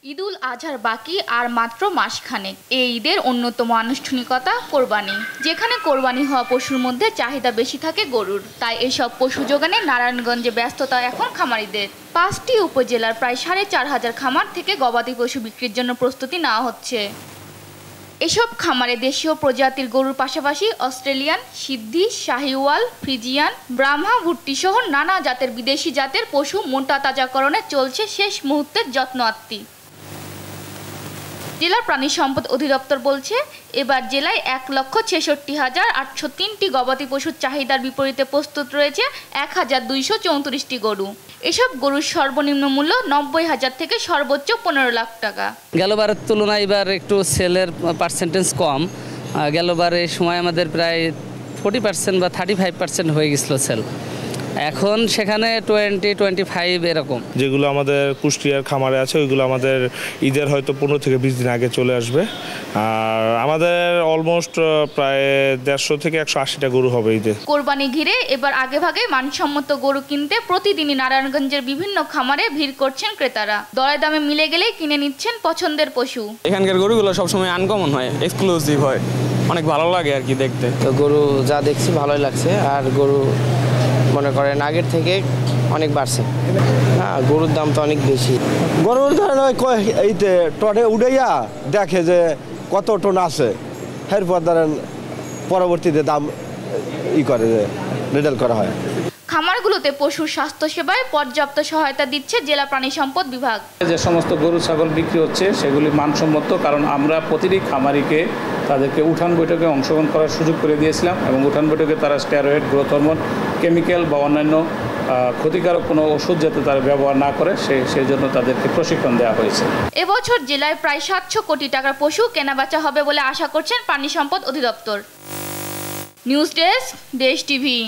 ঈদুল আজহার বাকি আর মাত্র মাসখানেক। এই ঈদের অন্যতম আনুষ্ঠানিকতা কোরবানি, যেখানে কোরবানি হওয়া পশুর মধ্যে চাহিদা বেশি থাকে গরুর। তাই এসব পশু যোগানে নারায়ণগঞ্জে ব্যস্ততা এখন খামারিদের। 5টি উপজেলার প্রায় 4,500 খামার থেকে গবাদি পশু বিক্রির জন্য প্রস্তুতি নেওয়া হচ্ছে। এসব খামারে দেশীয় প্রজাতির গরুর পাশাপাশি অস্ট্রেলিয়ান, সিদ্ধি, শাহিওয়াল, ফ্রিজিয়ান, ব্রাহ্মা, ভুট্টি সহ নানা জাতের বিদেশি জাতের পশু মোটা তাজাকরণে চলছে শেষ মুহূর্তের যত্ন আত্মি। জেলা প্রাণী সম্পদ অধিদপ্তর বলছে, এবার জেলায় 1,66,803টি গবাদি পশুর চাহিদার বিপরীতে প্রস্তুত রয়েছে 1,234টি গরু। এসব গরুর সর্বনিম্ন মূল্য 90,000 থেকে সর্বোচ্চ 15 লাখ টাকা। গেলবারের তুলনায় এবার একটু সেলের পার্সেন্টেজ কম। গেলবারের সময় আমাদের প্রায় 40% বা 35% হয়ে গেছিলো সেল। এখন সেখানে 20-25 এরকম। যেগুলো আমাদের কুষ্টিয়ার খামারে আছে ওইগুলো আমাদের ঈদের হয়তো 15 থেকে 20 দিন আগে চলে আসবে। আর আমাদের অলমোস্ট প্রায় 150 থেকে 180টা গরু হবে ঈদে। কোরবানি ঘিরে এবার আগেভাগে মানসম্মত গরু কিনতে প্রতিদিনই নারায়ণগঞ্জের বিভিন্ন খামারে ভিড় করছেন ক্রেতারা। দরে দামে মিলে গেলেই কিনে নিচ্ছেন পছন্দের পশু। এখানকার গরুগুলো সবসময় আনকমন হয়, এক্সক্লুসিভ হয়, অনেক ভালো লাগে আর কি দেখতে। তো গরু যা দেখছি ভালোই লাগছে, আর গরু মনে করেন আগের থেকে অনেক বাড়ছে। হ্যাঁ, গরুর দাম তো অনেক বেশি। গরুর ধরেন এইতে টনে উড়াইয়া দেখে যে কত টন আছে, এরপর ধরেন পরবর্তীতে দাম করে যে রিটেল করা হয়। খামারগুলোতে পশুর স্বাস্থ্য সেবায় পর্যাপ্ত সহায়তা দিচ্ছে জেলা প্রাণী সম্পদ বিভাগ। যে সমস্ত গরু ছাগল বিক্রি হচ্ছে সেগুলি মানসম্মত, কারণ আমরা প্রতিটি খামারিকে তাদেরকে উঠান বৈঠকে অংশগ্রহণ করার সুযোগ করে দিয়েছিলাম এবং উঠান বৈঠকে তারা স্টেরয়েড, গ্রোথ হরমোন, কেমিক্যাল বা অন্যান্য ক্ষতিকারক কোনো ওষুধ যাতে তারা ব্যবহার না করে সেই জন্য তাদেরকে প্রশিক্ষণ দেওয়া হয়েছে। এবছর জেলায় প্রায় 700 কোটি টাকার পশু কেনাবেচা হবে বলে আশা করছেন প্রাণী সম্পদ অধিদপ্তর। নিউজ ডেস্ক, দেশ টিভি।